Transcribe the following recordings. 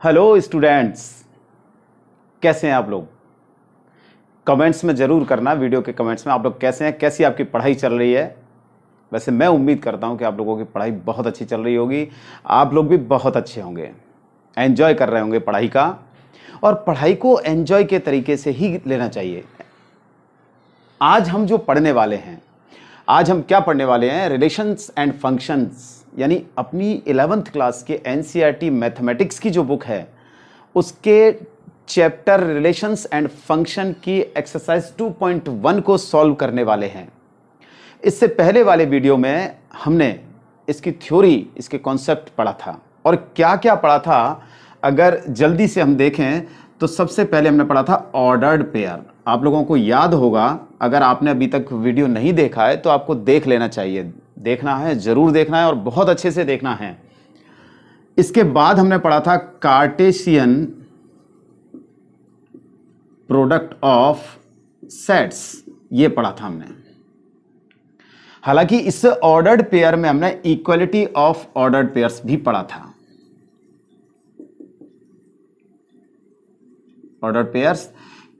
Hello students, कैसे हैं आप लोग? कमेंट्स में ज़रूर करना, वीडियो के कमेंट्स में आप लोग कैसे हैं, कैसी आपकी पढ़ाई चल रही है। वैसे मैं उम्मीद करता हूं कि आप लोगों की पढ़ाई बहुत अच्छी चल रही होगी। आप लोग भी बहुत अच्छे होंगे, एंजॉय कर रहे होंगे पढ़ाई का, और पढ़ाई को एंजॉय के तरीके से ही लेना चाहिए। आज हम जो पढ़ने वाले हैं, आज हम क्या पढ़ने वाले हैं? रिलेशंस एंड फंक्शंस, यानी अपनी 11th क्लास के एनसीईआरटी मैथमेटिक्स की जो बुक है उसके चैप्टर रिलेशंस एंड फंक्शन की एक्सरसाइज 2.1 को सॉल्व करने वाले हैं। इससे पहले वाले वीडियो में हमने इसकी थ्योरी, इसके कॉन्सेप्ट पढ़ा था, और क्या क्या पढ़ा था अगर जल्दी से हम देखें तो सबसे पहले हमने पढ़ा था ऑर्डर्ड पेयर। आप लोगों को याद होगा, अगर आपने अभी तक वीडियो नहीं देखा है तो आपको देख लेना चाहिए, देखना है, जरूर देखना है और बहुत अच्छे से देखना है। इसके बाद हमने पढ़ा था कार्टेशियन प्रोडक्ट ऑफ सेट्स, ये पढ़ा था हमने। हालांकि इस ऑर्डर्ड पेयर में हमने इक्वलिटी ऑफ ऑर्डर्ड पेयर्स भी पढ़ा था। ऑर्डर्ड पेयर्स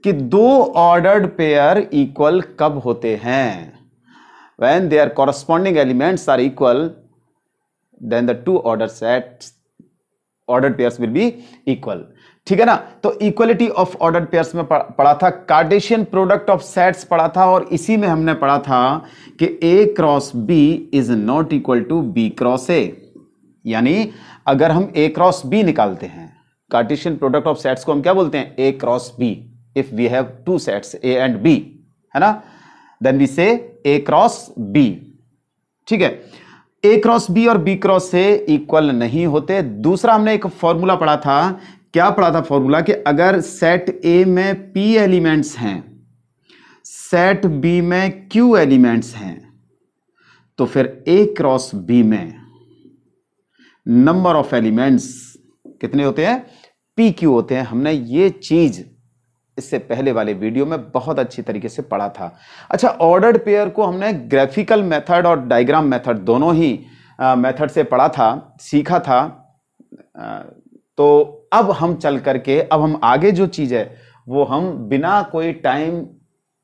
कि दो ऑर्डर्ड पेयर इक्वल कब होते हैं? When their corresponding elements are equal, then the two ordered pairs will be equal. ठीक है ना? तो इक्वलिटी ऑफ ऑर्डर्ड पेयर्स में पढ़ा था, कार्टेशियन प्रोडक्ट ऑफ सेट्स पढ़ा था, और इसी में हमने पढ़ा था कि A cross B is not equal to B cross A। यानी अगर हम A क्रॉस B निकालते हैं, कार्टेशियन प्रोडक्ट ऑफ सेट्स को हम क्या बोलते हैं? A cross B। If we have two sets A and B, है ना, then we say A cross B। ठीक है, A क्रॉस B और B क्रॉस A इक्वल नहीं होते। दूसरा हमने एक फॉर्मूला पढ़ा था, क्या पढ़ा था फॉर्मूला? कि अगर सेट A में P एलिमेंट्स हैं, सेट B में Q एलिमेंट्स हैं, तो फिर A क्रॉस B में नंबर ऑफ एलिमेंट्स कितने होते हैं? PQ होते हैं। हमने ये चीज इससे पहले वाले वीडियो में बहुत अच्छी तरीके से पढ़ा था। अच्छा, ऑर्डर्ड पेयर को हमने ग्राफिकल मेथड और डायग्राम मेथड दोनों ही मेथड से पढ़ा था, सीखा था। तो अब हम चल करके, अब हम आगे जो चीज है वो हम बिना कोई टाइम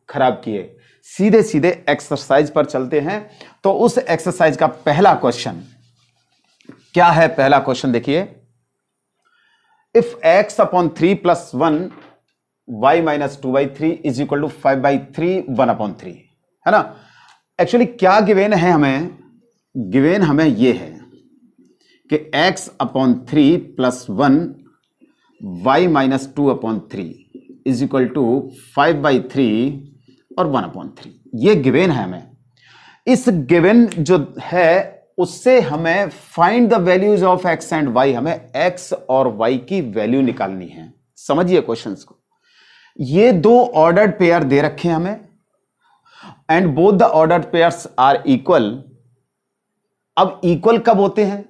खराब किए सीधे सीधे एक्सरसाइज पर चलते हैं। तो उस एक्सरसाइज का पहला क्वेश्चन क्या है? पहला क्वेश्चन देखिए, if x upon 3 plus 1 y minus 2/3 is equal to 5/3 1/3, है ना। एक्चुअली क्या गिवेन है हमें? गिवेन हमें ये है कि x upon 3 plus 1 y minus 2/3 is equal to 5/3 और 1/3, ये गिवेन है हमें। इस गिवेन जो है उससे हमें find the values of x and y, हमें x और y की वैल्यू निकालनी है। समझिए क्वेश्चंस को। ये दो ऑर्डर्ड पेयर दे रखे हैं हमें, and both the ordered pairs are equal. अब इक्वल कब होते हैं?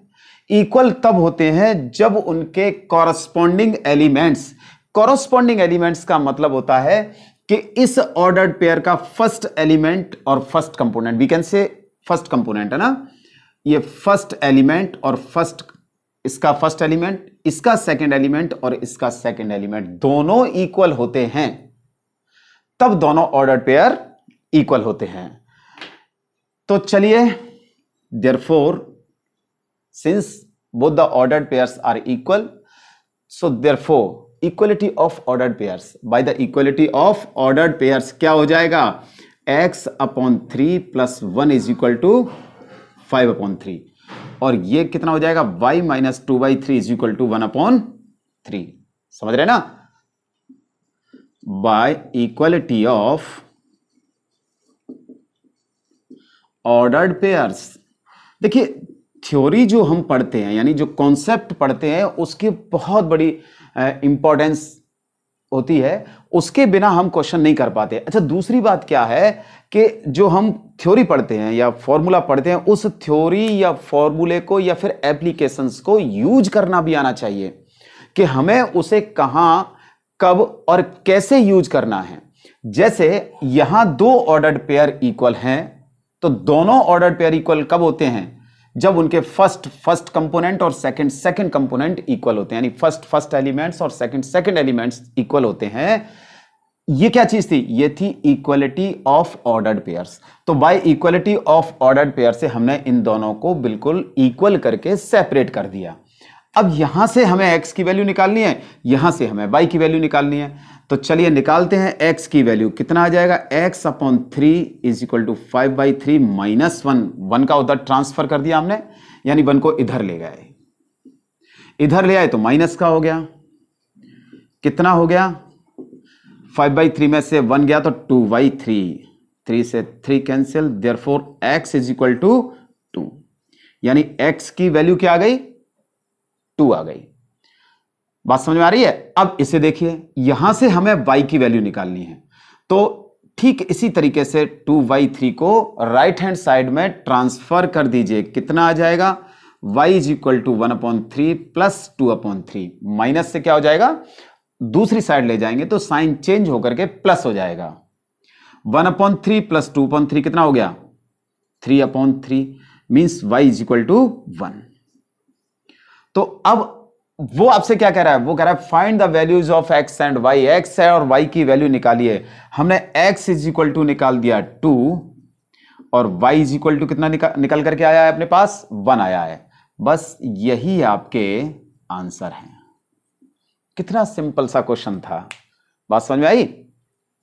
इक्वल तब होते हैं जब उनके कॉरस्पॉन्डिंग एलिमेंट्स का मतलब होता है कि इस ऑर्डर्ड पेयर का फर्स्ट एलिमेंट और first component, we can say first component, है ना, ये फर्स्ट एलिमेंट और इसका फर्स्ट एलिमेंट, इसका सेकंड एलिमेंट और इसका सेकंड एलिमेंट दोनों इक्वल होते हैं, तब दोनों ऑर्डर्ड पेयर इक्वल होते हैं। तो चलिए, therefore since both the ordered pairs are equal, so therefore equality of ordered pairs, by the equality of ordered pairs क्या हो जाएगा? x upon 3 plus 1 is equal to 5/3, और ये कितना हो जाएगा? y minus 2/3 is equal to 1/3। समझ रहे ना? By equality of ordered pairs. देखिए, थ्योरी जो हम पढ़ते हैं, यानी जो कॉन्सेप्ट पढ़ते हैं, उसकी बहुत बड़ी इंपॉर्टेंस होती है, उसके बिना हम क्वेश्चन नहीं कर पाते। अच्छा, दूसरी बात क्या है कि जो हम थ्योरी पढ़ते हैं या फॉर्मूला पढ़ते हैं, उस थ्योरी या फॉर्मूले को या फिर एप्लीकेशंस को यूज करना भी आना चाहिए कि हमें उसे कहां, कब और कैसे यूज करना है। जैसे यहां दो ऑर्डर्ड पेयर इक्वल हैं, तो दोनों ऑर्डर्ड पेयर इक्वल कब होते हैं? जब उनके फर्स्ट कंपोनेंट और सेकंड कंपोनेंट इक्वल होते हैं, यानी फर्स्ट एलिमेंट्स और सेकंड एलिमेंट्स इक्वल होते हैं। ये क्या चीज थी? ये थी इक्वलिटी ऑफ ऑर्डर्ड पेयर्स। तो bye equality of ordered pair से हमने इन दोनों को बिल्कुल इक्वल करके सेपरेट कर दिया। अब यहां से हमें x की वैल्यू निकालनी है, यहां से हमें y की वैल्यू निकालनी है। तो चलिए निकालते हैं x की वैल्यू। कितना आ जाएगा? x upon 3 is equal to 5/3 minus 1 का उधर ट्रांसफर कर दिया हमने, यानी 1 को इधर ले गए, इधर ले आए तो माइनस का हो गया। कितना हो गया? 5/3 में से 1 गया तो 2/3, 3 से 3 cancel, therefore x is equal to 2, यानी x की वैल्यू क्या आ गई? 2 आ गई। बात समझ में आ रही है? अब इसे देखिए, यहां से हमें y की वैल्यू निकालनी है। तो ठीक इसी तरीके से 2/3 को राइट हैंड साइड में ट्रांसफर कर दीजिए। कितना आ जाएगा? y is equal to 1/3 plus 2/3, minus से क्या हो जाएगा? दूसरी साइड ले जाएंगे तो साइन चेंज होकर के प्लस हो जाएगा। 1/3 प्लस 2/3 कितना हो गया? 3/3, means y is equal to 1। तो अब वो आपसे क्या कह रहा है? वो कह रहा है find the values of x and y। x है और y की वैल्यू निकालिए। हमने x इज इक्वल टू निकाल दिया 2 और y इज इक्वल टू कितना निकल करके आया है अपने पास? 1 आया है। बस यही आपके आंसर हैं। कितना सिंपल सा क्वेश्चन था। बात समझ में आई?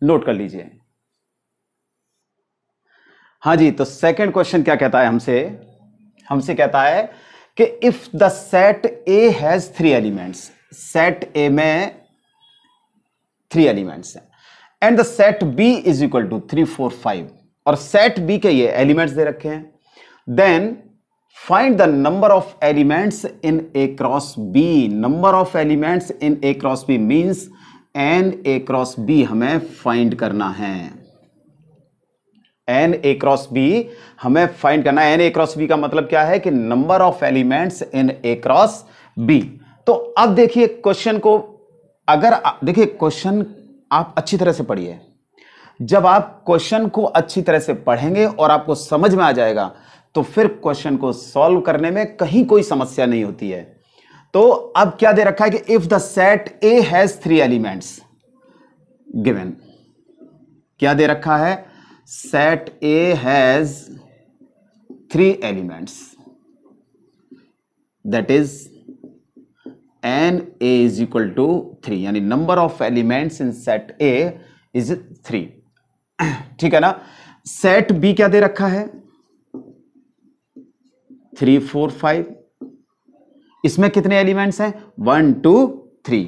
नोट कर लीजिए। हां जी, तो सेकंड क्वेश्चन क्या कहता है हमसे कहता है कि if the set A has 3 elements, set A में 3 एलिमेंट्स हैं, and the set B is equal to 3 4 5, और सेट बी के ये एलिमेंट्स दे रखे हैं, then find the number of elements in A cross B. Number of elements in A cross B means N A cross B हमें find करना है। N A cross B हमें फाइंड करना है। एन ए क्रॉस बी का मतलब क्या है? कि number of elements in A cross B. तो अब देखिए क्वेश्चन को, अगर देखिए क्वेश्चन आप अच्छी तरह से पढ़िए। जब आप क्वेश्चन को अच्छी तरह से पढ़ेंगे और आपको समझ में आ जाएगा, तो फिर क्वेश्चन को सॉल्व करने में कहीं कोई समस्या नहीं होती है। तो अब क्या दे रखा है कि if the set A has 3 elements given, क्या दे रखा है? Set A has 3 elements, that is N A is equal to 3, यानी number of elements in set A is 3। ठीक है ना? सेट बी क्या दे रखा है? 3 4 5। इसमें कितने एलिमेंट्स हैं? 1 2 3,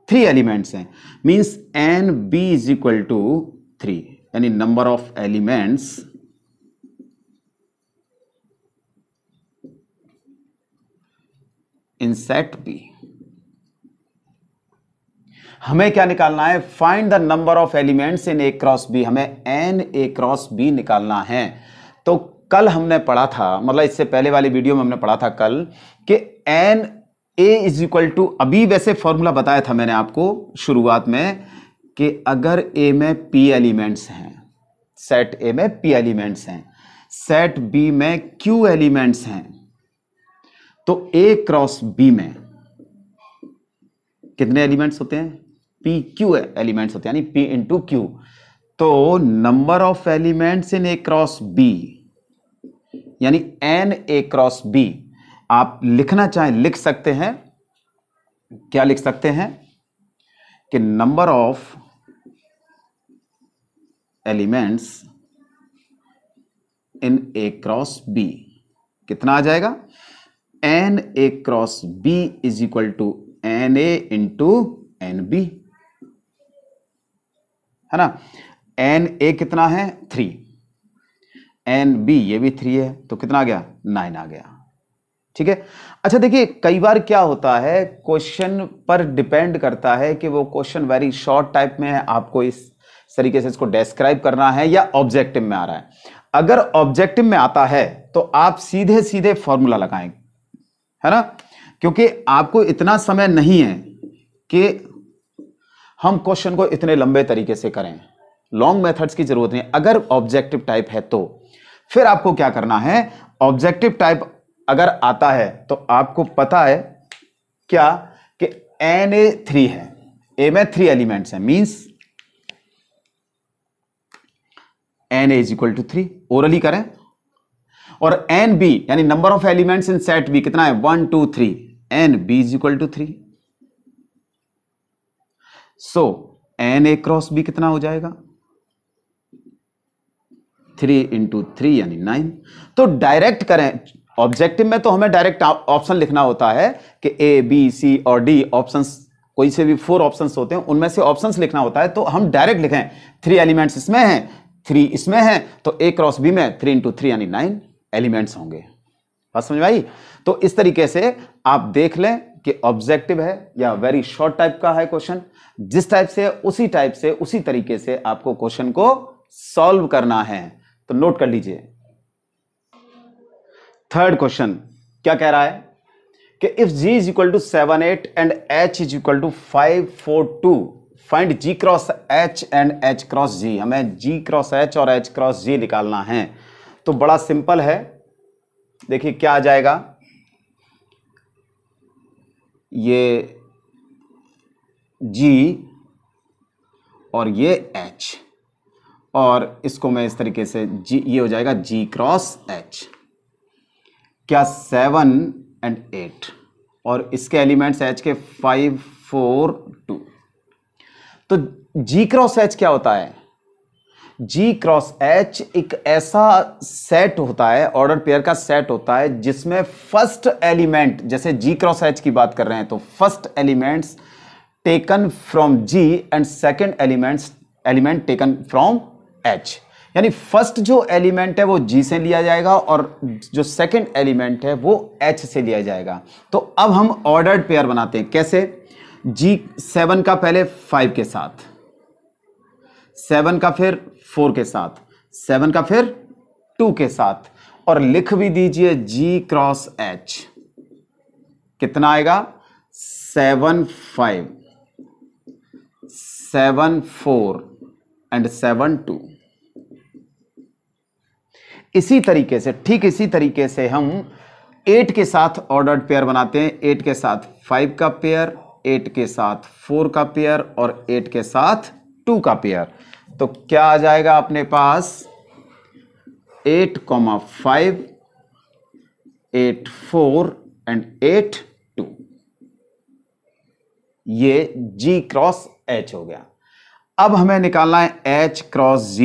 3 एलिमेंट्स हैं, means N B is equal to 3, यानी number of elements in set B. हमें क्या निकालना है? Find the number of elements in A cross B. हमें एन ए क्रॉस बी निकालना है। तो कल हमने पढ़ा था, मतलब इससे पहले वाली वीडियो में हमने पढ़ा था कल, कि N A is equal to, अभी वैसे फॉर्मूला बताया था मैंने आपको शुरुआत में, कि अगर ए में पी एलिमेंट्स हैं, सेट ए में पी एलिमेंट्स हैं, सेट बी में क्यू एलिमेंट्स हैं, तो ए क्रॉस बी में कितने एलिमेंट्स होते हैं? पी क्यू एलिमेंट्स होते हैं, यानी पी इंटू क्यू। तो number of elements in A cross B, यानी एन ए क्रॉस बी, आप लिखना चाहें लिख सकते हैं। क्या लिख सकते हैं? कि number of elements in A cross B कितना आ जाएगा? N A cross B is equal to N A into N B, है ना? एन ए कितना है? 3, एन बी ये भी 3 है, तो कितना आ गया? 9 आ गया। ठीक है। अच्छा देखिए, कई बार क्या होता है, क्वेश्चन पर डिपेंड करता है कि वो क्वेश्चन वेरी शॉर्ट टाइप में है, आपको इस तरीके से इसको डिस्क्राइब करना है, या ऑब्जेक्टिव में आ रहा है। अगर ऑब्जेक्टिव में आता है तो आप सीधे सीधे फॉर्मूला लगाएं, है ना, क्योंकि आपको इतना समय नहीं है कि हम क्वेश्चन को इतने लंबे तरीके से करें, लॉन्ग मेथड्स की जरूरत नहीं। अगर ऑब्जेक्टिव टाइप है तो फिर आपको क्या करना है, ऑब्जेक्टिव टाइप अगर आता है तो आपको पता है क्या कि Na3 है, ए में 3 एलिमेंट्स हैं, means Na is equal to 3, orally करें, और Nb यानी number of elements in set B कितना है 1 2 3, Nb is equal to 3, so Na cross B कितना हो जाएगा 3 इंटू 3 यानी 9। तो डायरेक्ट करें, ऑब्जेक्टिव में तो हमें डायरेक्ट ऑप्शन लिखना होता है कि ए बी सी और डी ऑप्शंस, कोई से भी 4 ऑप्शंस होते हैं उनमें से ऑप्शंस लिखना होता है, तो हम डायरेक्ट लिखें 3 एलिमेंट्स इसमें हैं 3 इसमें हैं, तो ए क्रॉस बी में 3 इंटू 3 यानी 9 एलिमेंट्स होंगे। बात समझ में आई? तो इस तरीके से आप देख लें कि ऑब्जेक्टिव है या वेरी शॉर्ट टाइप का है क्वेश्चन, जिस टाइप से उसी टाइप से उसी तरीके से आपको क्वेश्चन को सॉल्व करना है। तो नोट कर लीजिए। थर्ड क्वेश्चन क्या कह रहा है कि if g is equal to 7 8 and h is equal to 5 4 2 find g cross h and h cross g। हमें g क्रॉस h और h क्रॉस g निकालना है। तो बड़ा सिंपल है, देखिए क्या आ जाएगा, ये g और ये h, और इसको मैं इस तरीके से g, ये हो जाएगा g क्रॉस h, क्या 7 एंड 8, और इसके एलिमेंट्स h के 5 4 2। तो g क्रॉस h क्या होता है? g क्रॉस h एक ऐसा सेट होता है, ऑर्डर पेयर का सेट होता है जिसमें फर्स्ट एलिमेंट, जैसे g क्रॉस h की बात कर रहे हैं तो first elements taken from g and second element taken from h, यानी फर्स्ट जो एलिमेंट है वो g से लिया जाएगा और जो सेकंड एलिमेंट है वो h से लिया जाएगा। तो अब हम ऑर्डर्ड पेयर बनाते हैं, कैसे? g 7 का पहले 5 के साथ, 7 का फिर 4 के साथ, 7 का फिर 2 के साथ, और लिख भी दीजिए g क्रॉस h कितना आएगा 7 5 7 4 एंड 7 2। इसी तरीके से, ठीक इसी तरीके से हम 8 के साथ ऑर्डर्ड पेयर बनाते हैं, 8 के साथ 5 का पेयर, 8 के साथ 4 का पेयर और 8 के साथ 2 का पेयर। तो क्या आ जाएगा अपने पास 8 5 8 4 एंड 8 2, ये g क्रॉस h हो गया। अब हमें निकालना है h cross g।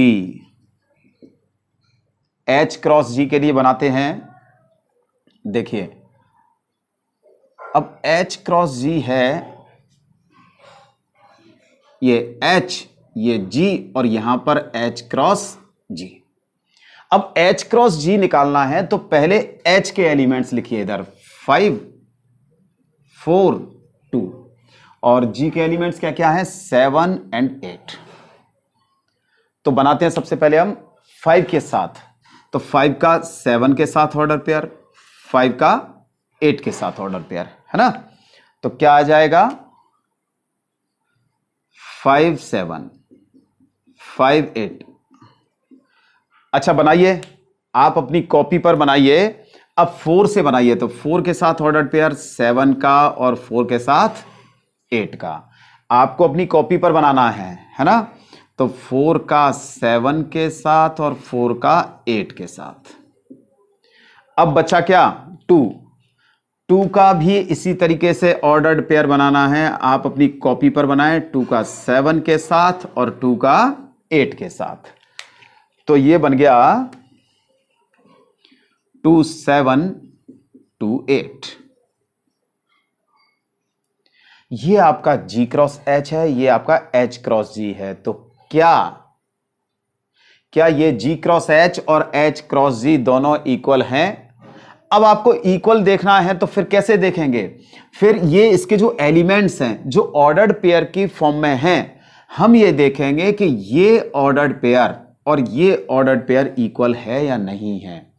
h cross g के लिए बनाते हैं, देखिए अब h क्रॉस g है, ये h ये g और यहां पर h क्रॉस g। अब h क्रॉस g निकालना है तो पहले h के एलिमेंट्स लिखिए इधर 5 4 2, और g के एलिमेंट्स क्या क्या है 7 एंड 8। तो बनाते हैं सबसे पहले हम 5 के साथ, तो 5 का 7 के साथ ऑर्डर पेयर, 5 का 8 के साथ ऑर्डर पेयर, है ना? तो क्या आ जाएगा 5 7 5 8। अच्छा बनाइए, आप अपनी कॉपी पर बनाइए। अब 4 से बनाइए, तो 4 के साथ ऑर्डर पेयर, 7 का और 4 के साथ 8 का आपको अपनी कॉपी पर बनाना है ना? तो 4 का 7 के साथ और 4 का 8 के साथ। अब बचा क्या 2 का भी इसी तरीके से ऑर्डर्ड पेयर बनाना है, आप अपनी कॉपी पर बनाएं, 2 का 7 के साथ और 2 का 8 के साथ। तो ये बन गया 2 7 2 8। ये आपका g क्रॉस h है, ये आपका h क्रॉस g है। तो क्या ये g क्रॉस h और h क्रॉस g दोनों इक्वल हैं? अब आपको इक्वल देखना है तो फिर कैसे देखेंगे? फिर ये इसके जो एलिमेंट्स हैं जो ऑर्डर्ड पेयर की फॉर्म में हैं, हम ये देखेंगे कि ये ऑर्डर्ड पेयर और ये ऑर्डर्ड पेयर इक्वल है या नहीं है।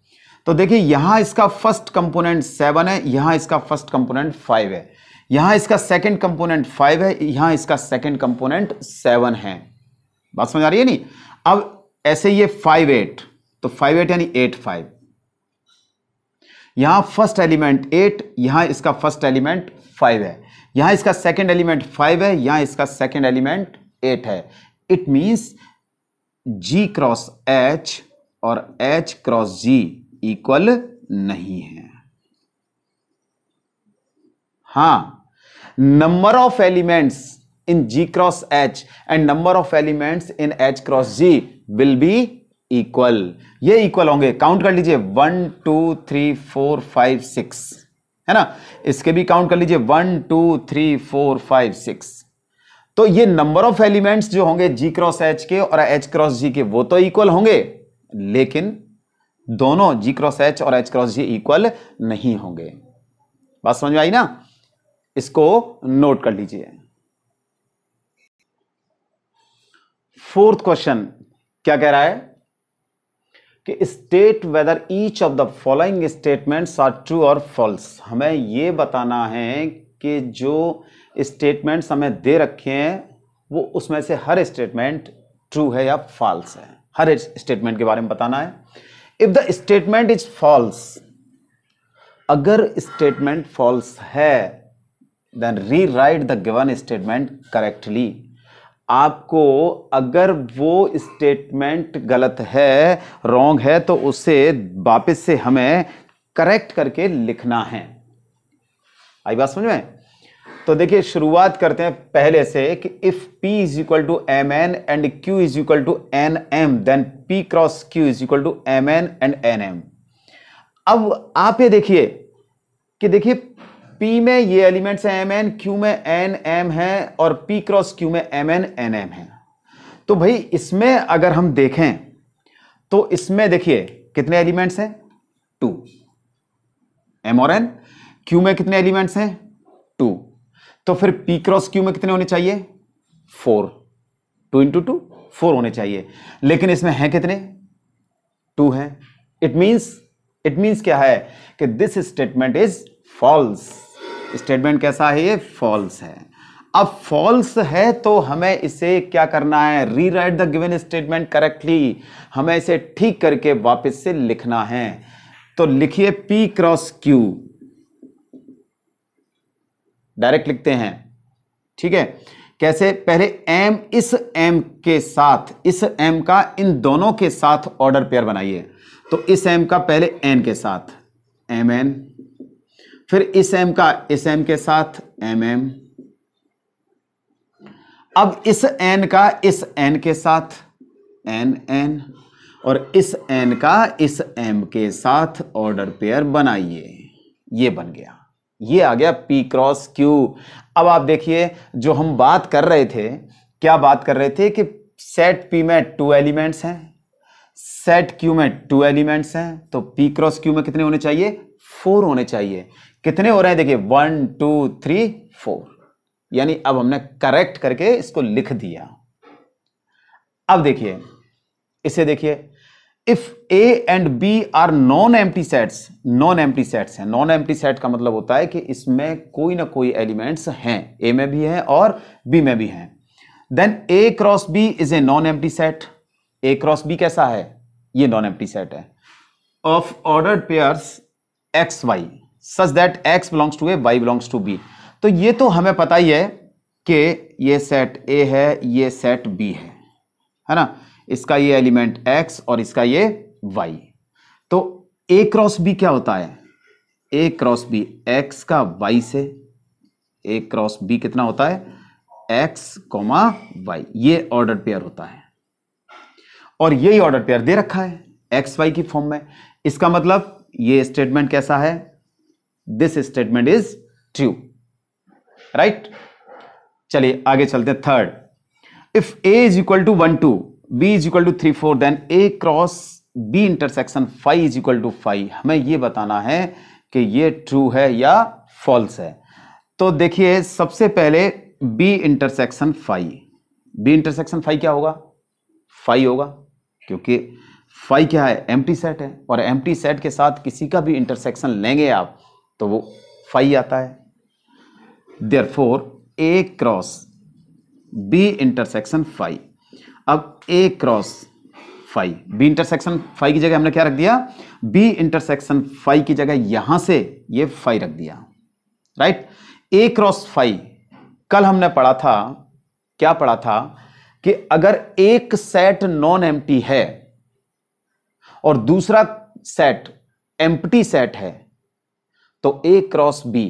तो देखिए यहां इसका फर्स्ट कंपोनेंट 7 है, यहां इसका फर्स्ट कंपोनेंट 5 है, यहां इसका सेकंड कंपोनेंट 5 है, यहां इसका सेकंड कंपोनेंट 7 है। बात समझ आ रही है नहीं? अब ऐसे ये 5 8, तो 5 8 यानी 8 5, यहां फर्स्ट एलिमेंट 8, यहां इसका फर्स्ट एलिमेंट 5 है, यहां इसका सेकंड एलिमेंट 5 है, यहां इसका सेकंड एलिमेंट 8 है। It means G cross H और H क्रॉस G इक्वल नहीं है। हां, number of elements in G cross H and number of elements in H cross G will be equal. ये equal होंगे, काउंट कर लीजिए 1 2 3 4 5 6, है ना। इसके भी काउंट कर लीजिए 1 2 3 4 5 6। तो ये नंबर ऑफ एलिमेंट्स जो होंगे G क्रॉस H के और H क्रॉस G के वो तो इक्वल होंगे, लेकिन दोनों G क्रॉस H और H क्रॉस G इक्वल नहीं होंगे। बात समझ में आई ना? इसको नोट कर लीजिए। फोर्थ क्वेश्चन क्या कह रहा है कि state whether each of the following statements are true और फॉल्स। हमें यह बताना है कि जो स्टेटमेंट्स हमें दे रखे हैं वो उसमें से हर स्टेटमेंट ट्रू है या फॉल्स है। हर स्टेटमेंट के बारे में बताना है। If the statement is false, अगर स्टेटमेंट फॉल्स है, then rewrite the given statement correctly. आपको अगर वो स्टेटमेंट गलत है, रॉन्ग है, तो उसे वापस से हमें करेक्ट करके लिखना है। आई बात समझ में? तो देखिए, शुरुआत करते हैं पहले से कि if P is equal to M N and Q is equal to N M, then P cross Q is equal to M N and N M. अब आप ये देखिए कि देखिए P में ये एलिमेंट्स हैं एम एन, Q में एन एम है और P क्रॉस Q में एम एन एन एम है। तो भाई इसमें अगर हम देखें तो इसमें देखिए कितने एलिमेंट्स हैं? 2, M और N। Q में कितने एलिमेंट्स हैं? 2। तो फिर P क्रॉस Q में कितने होने चाहिए? 4। 2 इंटू 2 4 होने चाहिए, लेकिन इसमें हैं कितने? 2 हैं। इट मींस क्या है कि this statement is false. Statement कैसा है? ये फॉल्स है। अब फॉल्स है तो हमें इसे क्या करना है? Rewrite the given statement correctly. हमें इसे ठीक करके वापस से लिखना है। तो लिखिए P क्रॉस Q, डायरेक्ट लिखते हैं, ठीक है। कैसे? पहले M इस M के साथ, इस M का इन दोनों के साथ ऑर्डर पेयर बनाइए। तो इस M का पहले N के साथ MN, फिर इस M का इस M के साथ MM, अब इस N का इस N के साथ NN, और इस N का इस M के साथ ऑर्डर पेयर बनाइए। ये बन गया, ये आ गया P क्रॉस Q। अब आप देखिए, जो हम बात कर रहे थे, क्या बात कर रहे थे कि सेट P में 2 एलिमेंट्स हैं, सेट Q में 2 एलिमेंट्स हैं, तो P क्रॉस Q में कितने होने चाहिए? 4 होने चाहिए। कितने हो रहे हैं? देखिए 1 2 3 4, यानी अब हमने करेक्ट करके इसको लिख दिया। अब देखिए, इसे देखिए, if A and B are non empty sets, non empty sets हैं। नॉन एम्प्टी सेट का मतलब होता है कि इसमें कोई ना कोई एलिमेंट्स हैं, A में भी है और B में भी हैं। Then A cross B is a non empty set. A cross B कैसा है? ये नॉन एम्प्टी सेट है of ordered pairs X Y such that X belongs to A, Y belongs to B। तो ये तो हमें पता ही है कि ये सेट A है, ये सेट B है ना। इसका ये एलिमेंट X और इसका ये Y। तो A क्रॉस B क्या होता है? A क्रॉस B X का Y से, A क्रॉस B कितना होता है? X, Y। ये ऑर्डर पेयर होता है और यही ऑर्डर पेयर दे रखा है एक्स वाई की फॉर्म में। इसका मतलब ये स्टेटमेंट कैसा है? This statement is true, right. चलिए आगे चलते हैं। Third, if A is equal to 1 2, B is equal to 3 4, then A cross B intersection 5 is equal to 5। हमें यह बताना है कि ये ट्रू है या फॉल्स है। तो देखिए, सबसे पहले B इंटरसेक्शन 5, B इंटरसेक्शन 5 क्या होगा? 5 होगा, क्योंकि 5 क्या है? एम्प्टी सेट है, और एम्प्टी सेट के साथ किसी का भी इंटरसेक्शन लेंगे आप तो वो 5 आता है। Therefore A cross B intersection 5। अब A cross phi, B intersection phi की जगह हमने क्या रख दिया, बी इंटरसेक्शन फाई की जगह यहां से ये फाई रख दिया, राइट। ए क्रॉस फाई, कल हमने पढ़ा था, क्या पढ़ा था कि अगर एक सेट नॉन एम्प्टी है और दूसरा सेट एम्प्टी सेट है तो ए क्रॉस बी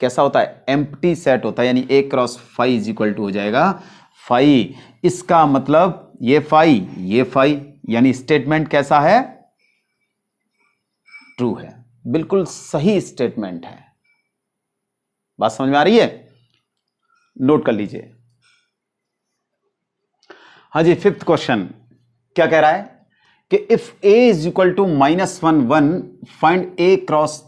कैसा होता है, एम्प्टी सेट होता है, यानी A cross phi is equal to हो जाएगा फाई। इसका मतलब ये फाई, यानी स्टेटमेंट कैसा है, ट्रू है, बिल्कुल सही स्टेटमेंट है। बात समझ में आ रही है, नोट कर लीजिए। हाँ जी, फिफ्थ क्वेश्चन क्या कह रहा है कि if A is equal to -1 find A cross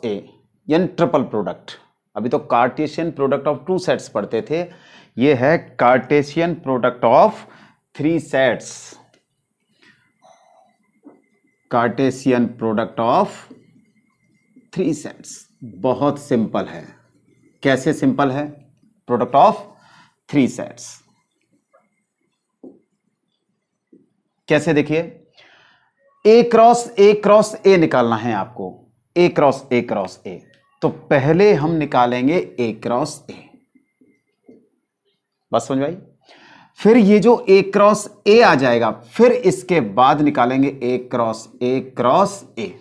A, यानी ट्रिपल प्रोडक्ट। अभी तो Cartesian product of two sets पढ़ते थे, ये है Cartesian product of three sets, Cartesian product of three sets. बहुत सिंपल है। कैसे सिंपल है, प्रोडक्ट ऑफ थ्री सेट्स कैसे, देखिए ए क्रॉस ए निकालना है आपको, ए क्रॉस ए, तो पहले हम निकालेंगे ए क्रॉस ए, बस समझ भाई। फिर ये जो ए क्रॉस ए आ जाएगा, फिर इसके बाद निकालेंगे ए क्रॉस ए।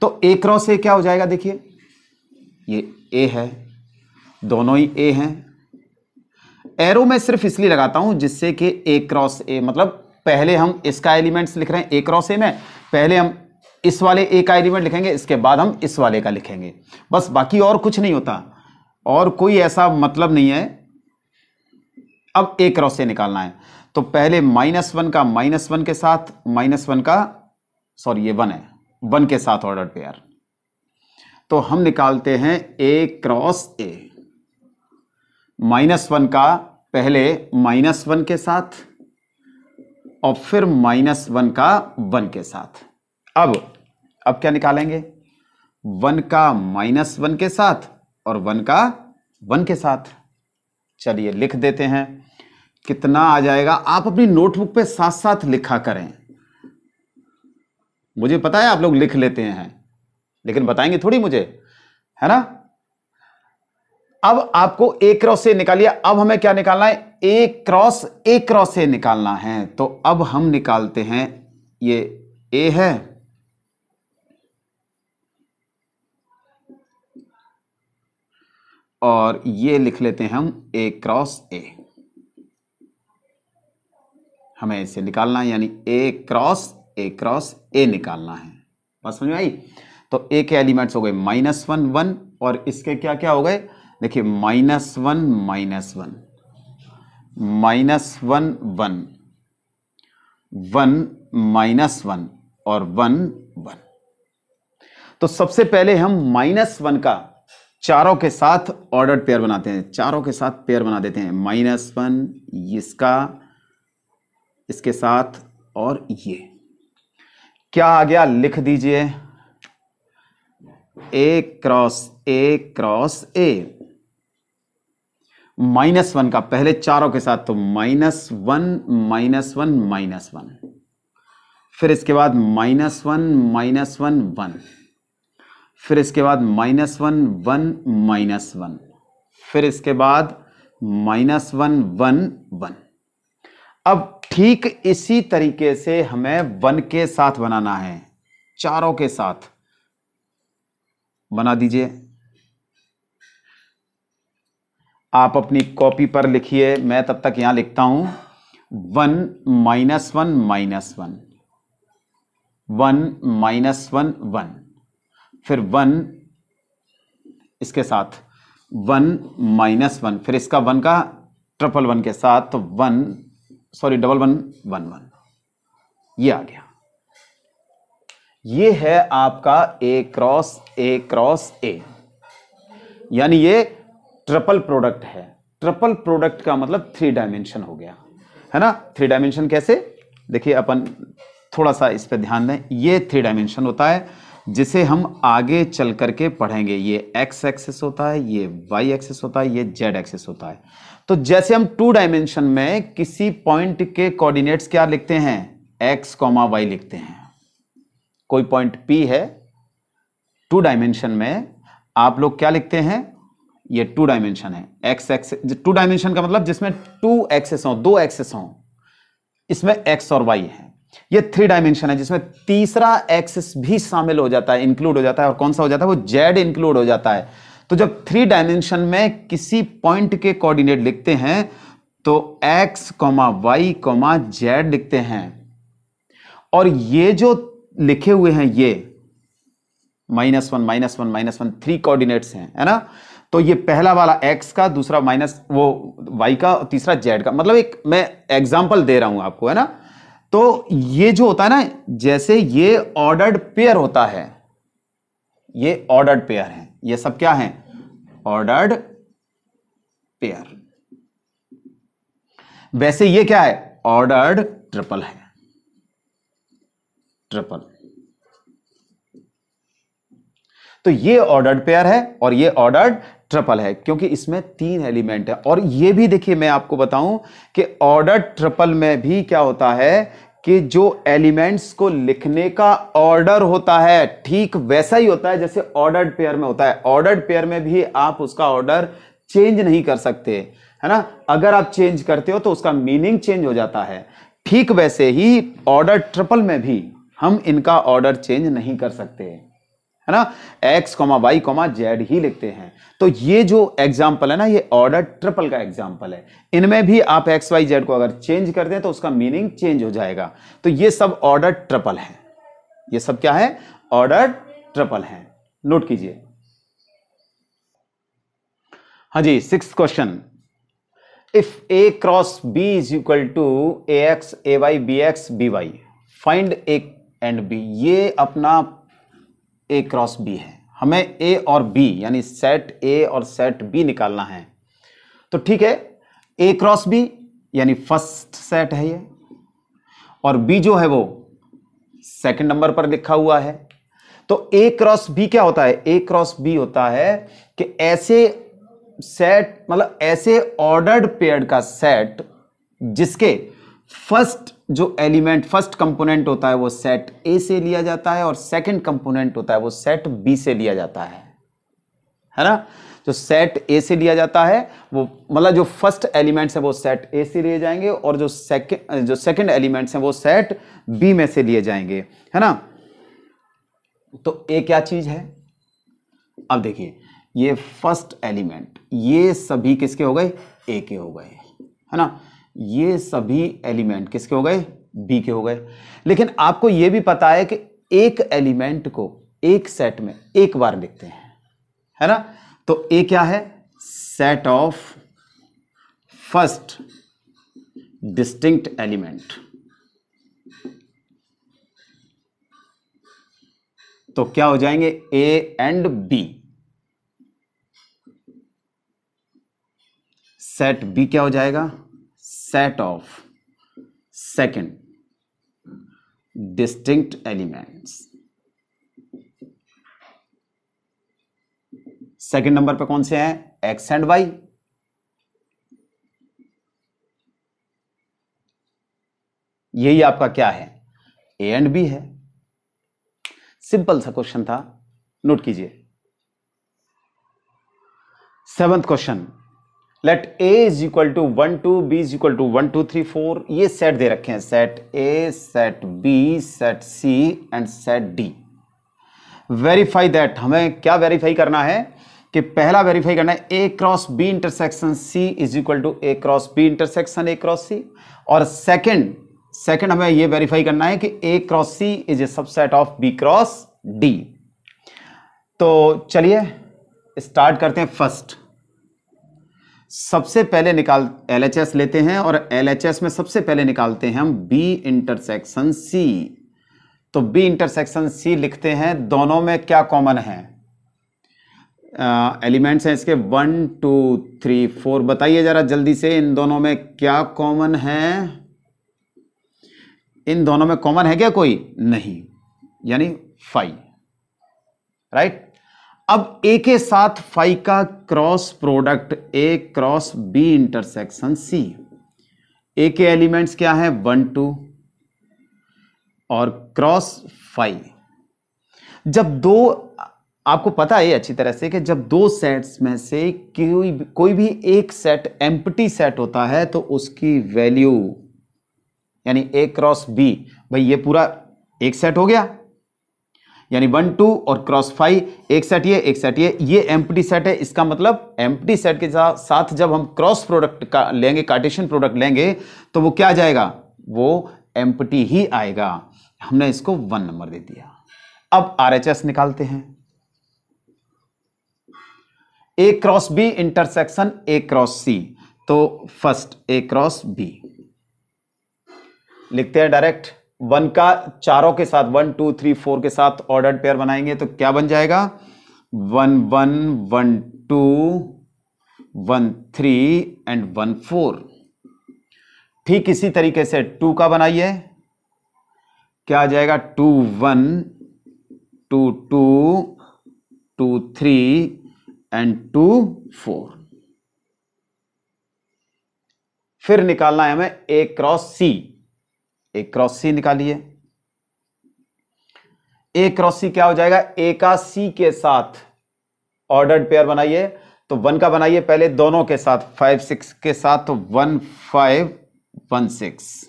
तो ए क्रॉस ए क्या हो जाएगा, देखिए ये ए है, दोनों ही ए हैं। एरो में सिर्फ इसलिए लगाता हूं जिससे कि ए क्रॉस ए, मतलब पहले हम इसका एलिमेंट्स लिख रहे हैं ए क्रॉस ए में, पहले हम इस वाले ए का एलिमेंट लिखेंगे, इसके बाद हम इस वाले का लिखेंगे, बस, बाकी और कुछ नहीं होता, और कोई ऐसा मतलब नहीं है। अब ए क्रॉस ए निकालना है, तो पहले -1 का -1 के साथ, -1 का, सॉरी ये 1 है, 1 के साथ ऑर्डर पेयर, तो हम निकालते हैं ए क्रॉस ए। -1 का पहले -1 के साथ और फिर -1 का 1 के साथ। अब क्या निकालेंगे, 1 का -1 के साथ और 1 का 1 के साथ। चलिए लिख देते हैं, कितना आ जाएगा। आप अपनी नोटबुक पे साथ साथ लिखा करें, मुझे पता है आप लोग लिख लेते हैं, लेकिन बताएंगे थोड़ी मुझे, है ना। अब आपको ए क्रॉस ए निकालिए, अब हमें क्या निकालना है, ए क्रॉस ए निकालना है। तो अब हम निकालते हैं, ये ए है, और ये लिख लेते हैं हम ए क्रॉस ए, हमें इसे निकालना है, यानी ए क्रॉस ए निकालना है। बस समझ में आई। तो ए के एलिमेंट्स हो गए -1 1, और इसके क्या क्या हो गए, देखिए -1 -1 -1 1 1 -1 और 1 1। तो सबसे पहले हम -1 का चारों के साथ ऑर्डर्ड पेयर बनाते हैं, चारों के साथ पेयर बना देते हैं, -1 इसका, इसके साथ, और ये क्या आ गया, लिख दीजिए ए क्रॉस ए। -1 का पहले चारों के साथ, तो -1 -1 -1, फिर इसके बाद -1 -1 1, फिर इसके बाद -1 1 -1, फिर इसके बाद -1 1 1। अब ठीक इसी तरीके से हमें 1 के साथ बनाना है, चारों के साथ बना दीजिए। आप अपनी कॉपी पर लिखिए, मैं तब तक यहां लिखता हूं, 1 -1 -1 1 -1 1, फिर 1 इसके साथ 1 -1, फिर इसका 1 का 1 के साथ, तो 1 1 1, ये आ गया। ये है आपका ए क्रॉस ए, यानी ये ट्रिपल प्रोडक्ट है। ट्रिपल प्रोडक्ट का मतलब 3 डायमेंशन हो गया, है ना। 3 डायमेंशन कैसे, देखिए अपन थोड़ा सा इस पे ध्यान दें, ये 3 डायमेंशन होता है। जिसे हम आगे चल करके पढ़ेंगे। ये एक्स एक्सिस होता है, ये वाई एक्सिस होता है, ये जेड एक्सिस होता है। तो जैसे हम 2 डायमेंशन में किसी पॉइंट के कोऑर्डिनेट्स क्या लिखते हैं, एक्स कॉमा वाई लिखते हैं। कोई पॉइंट P है 2 डायमेंशन में, आप लोग क्या लिखते हैं, ये 2 डायमेंशन है, एक्स एक्सिस। 2 डायमेंशन का मतलब जिसमें 2 एक्सिस हो, 2 एक्सिस हो, इसमें एक्स और वाई है। ये 3 डायमेंशन है जिसमें तीसरा एक्सिस भी शामिल हो जाता है, इंक्लूड हो जाता है। और कौन सा हो जाता है, वो जेड इंक्लूड हो जाता है। तो जब 3 डायमेंशन में किसी पॉइंट के कोऑर्डिनेट लिखते हैं तो X comma Y comma Z लिखते हैं। और ये जो लिखे हुए हैं ये -1 -1 -1 3 कोऑर्डिनेट्स हैं, है ना। तो ये पहला वाला x का, दूसरा माइनस वो y का, और तीसरा z का। मतलब एक मैं एग्जांपल दे रहा हूं आपको, है ना। तो ये जो होता है ना, जैसे ये ऑर्डर्ड पेयर होता है, ये ऑर्डर्ड पेयर है, ये सब क्या है, ऑर्डर्ड पेयर। वैसे ये क्या है, ऑर्डर्ड ट्रिपल है, ट्रिपल। तो ये ऑर्डर्ड पेयर है और ये ऑर्डर्ड ट्रिपल है, क्योंकि इसमें 3 एलिमेंट है। और ये भी देखिए, मैं आपको बताऊं कि ऑर्डर्ड ट्रिपल में भी क्या होता है कि जो एलिमेंट्स को लिखने का ऑर्डर होता है, ठीक वैसा ही होता है जैसे ऑर्डर्ड पेयर में होता है। ऑर्डर्ड पेयर में भी आप उसका ऑर्डर चेंज नहीं कर सकते, है ना। अगर आप चेंज करते हो तो उसका मीनिंग चेंज हो जाता है। ठीक वैसे ही ऑर्डर ट्रिपल में भी हम इनका ऑर्डर चेंज नहीं कर सकते, है ना। X comma Y comma Z ही लिखते हैं। तो ये जो एग्जाम्पल है ना, ये ऑर्डर ट्रिपल का एग्जाम्पल है। इनमें भी आप एक्स वाई जेड को अगर चेंज कर दें तो उसका मीनिंग चेंज हो जाएगा। तो ये सब ऑर्डर ट्रिपल है, ये सब क्या है, ऑर्डर ट्रिपल है। नोट कीजिए। हाँ जी, 6th question, if A cross B is equal to A X A Y B X B Y, find A and B. ये अपना ए क्रॉस बी है, हमें ए और बी यानी सेट ए और सेट बी निकालना है। तो ठीक है, ए क्रॉस बी यानी फर्स्ट सेट है ये, और बी जो है वो सेकंड नंबर पर लिखा हुआ है। तो ए क्रॉस बी क्या होता है, ए क्रॉस बी होता है कि ऐसे सेट, मतलब ऐसे ऑर्डर्ड पेयर का सेट जिसके फर्स्ट जो एलिमेंट, फर्स्ट कंपोनेंट होता है वो सेट ए से लिया जाता है, और सेकंड कंपोनेंट होता है वो सेट बी से लिया जाता है ना। जो सेट ए से लिया जाता है वो, मतलब जो फर्स्ट एलिमेंट्स है वो सेट ए से लिए जाएंगे, और जो सेकंड एलिमेंट्स हैं वो सेट बी में से लिए जाएंगे, है ना। तो ए क्या चीज है, अब देखिए, ये फर्स्ट एलिमेंट, ये सभी किसके हो गए, ए के हो गए, है ना। ये सभी एलिमेंट किसके हो गए, बी के हो गए। लेकिन आपको यह भी पता है कि एक एलिमेंट को एक सेट में एक बार लिखते हैं, है ना। तो ए क्या है, set of first distinct element. तो क्या हो जाएंगे, A and B. Set B क्या हो जाएगा, set of second distinct elements. Second number पे कौन से हैं, एक्स एंड वाई। यही आपका क्या है, ए एंड बी है। सिंपल सा क्वेश्चन था, नोट कीजिए। 7th question, let A is equal to 1 2, B is equal to 1 2 3 4। ये सेट दे रखे हैं, set A, set B, set C and set D. Verify that, हमें क्या वेरीफाई करना है कि पहला वेरीफाई करना है A cross B intersection C is equal to A cross B intersection A cross C. और सेकंड हमें यह वेरीफाई करना है कि A cross C is a subset of B cross D. तो चलिए स्टार्ट करते हैं। फर्स्ट सबसे पहले LHS लेते हैं, और LHS में सबसे पहले निकालते हैं हम B इंटरसेक्शन C। तो B इंटरसेक्शन C लिखते हैं, दोनों में क्या कॉमन है, एलिमेंट्स हैं इसके 1 2 3 4। बताइए जरा जल्दी से, इन दोनों में क्या कॉमन है, इन दोनों में कॉमन है क्या कोई, नहीं, यानी 5, राइट। अब ए के साथ फाई का cross product A cross B intersection C. A के एलिमेंट्स क्या हैं, 1 2 और क्रॉस फाई। जब दो, आपको पता है अच्छी तरह से कि जब दो सेट्स में से कोई भी एक सेट एम्प्टी सेट होता है तो उसकी वैल्यू यानी ए क्रॉस बी, भाई ये पूरा एक सेट हो गया, यानी 1 2 और क्रॉस 5, एक सेट एक सेट ये एम्प्टी सेट है। इसका मतलब एम्प्टी सेट के साथ जब हम क्रॉस प्रोडक्ट का लेंगे, कार्टेशियन प्रोडक्ट लेंगे, तो वो क्या जाएगा, वो एम्प्टी ही आएगा। हमने इसको 1 नंबर दे दिया। अब आरएचएस निकालते हैं। A cross B intersection A cross C, तो फर्स्ट ए क्रॉस बी लिखते हैं डायरेक्ट। 1 का चारों के साथ 1 2 3 4 के साथ ऑर्डर्ड पेयर बनाएंगे तो क्या बन जाएगा, 1 1 1 2 1 3 एंड 1 4। ठीक इसी तरीके से 2 का बनाइए, क्या आ जाएगा, 2 1 2 2 2 3 एंड 2 4। फिर निकालना है हमें A cross C. A cross सी निकालिए। ए क्रॉस सी क्या हो जाएगा, ए का सी के साथ ऑर्डर्ड पेयर बनाइए, तो 1 का बनाइए पहले दोनों के साथ 5 6 के साथ, तो 1 5 1 6।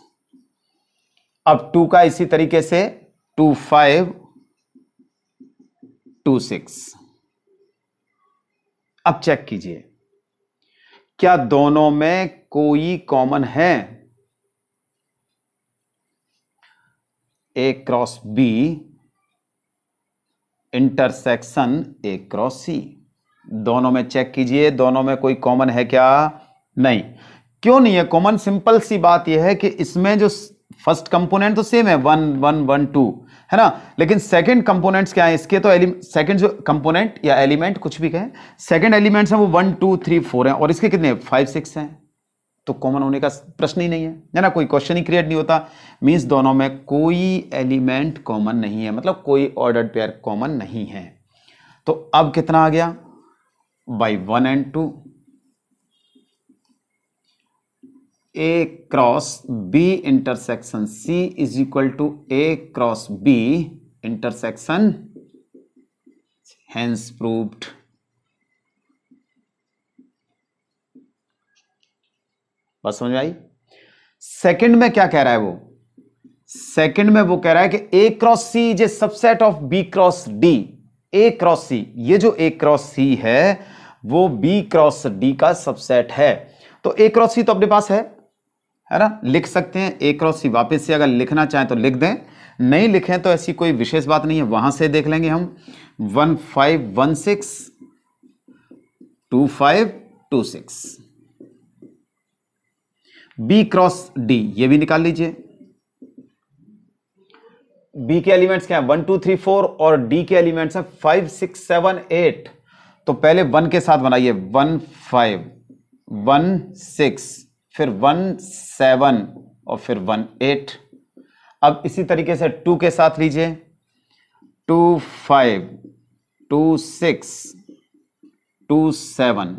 अब 2 का इसी तरीके से 2 5 2 6। अब चेक कीजिए क्या दोनों में कोई कॉमन है। A cross B intersection A cross C, दोनों में चेक कीजिए, दोनों में कोई कॉमन है क्या, नहीं। क्यों नहीं है कॉमन, सिंपल सी बात यह है कि इसमें जो फर्स्ट कंपोनेंट तो सेम है 1 1 1 2 है ना, लेकिन सेकंड कंपोनेंट्स क्या है इसके, तो सेकंड जो कंपोनेंट या एलिमेंट कुछ भी कहें, सेकंड एलिमेंट्स हैं वो 1 2 3 4 हैं और इसके कितने 5 6 हैं, तो कॉमन होने का प्रश्न ही नहीं है ना, कोई क्वेश्चन ही क्रिएट नहीं होता। मींस दोनों में कोई एलिमेंट कॉमन नहीं है, मतलब कोई ऑर्डर्ड पेयर कॉमन नहीं है। तो अब कितना आ गया, by 1 and 2। A cross B intersection C is equal to A cross B intersection, hence proved. बस समझ आई। सेकंड में क्या कह रहा है वो, सेकंड में वो कह रहा है कि A cross C is a subset of B cross D. A cross C, ये जो ए क्रॉस सी है वो बी क्रॉस डी का सबसेट है। तो ए क्रॉस सी तो अपने पास है ना, लिख सकते हैं ए क्रॉस सी, वापस से अगर लिखना चाहें तो लिख दें, नहीं लिखें तो ऐसी कोई विशेष बात नहीं है, वहां से देख लेंगे हम। 1 5 1 6 2 5 2 6। बी क्रॉस डी ये भी निकाल लीजिए। बी के एलिमेंट्स क्या है 1 2 3 4 और डी के एलिमेंट्स हैं 5 6 7 8। तो पहले 1 के साथ बनाइए, 1 5 1 6 फिर 1 7 और फिर 1 8। अब इसी तरीके से 2 के साथ लीजिए, 2 5 2 6 2 7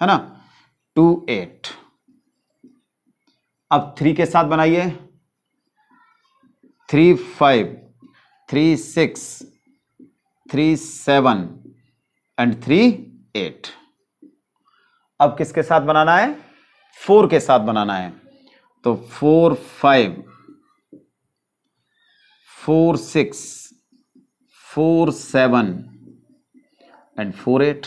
है ना, 2 8। अब 3 के साथ बनाइए, 3 5 3 6 3 7 एंड 3 8। अब किसके साथ बनाना है, 4 के साथ बनाना है, तो 4 5 4 6 4 7 एंड 4 8।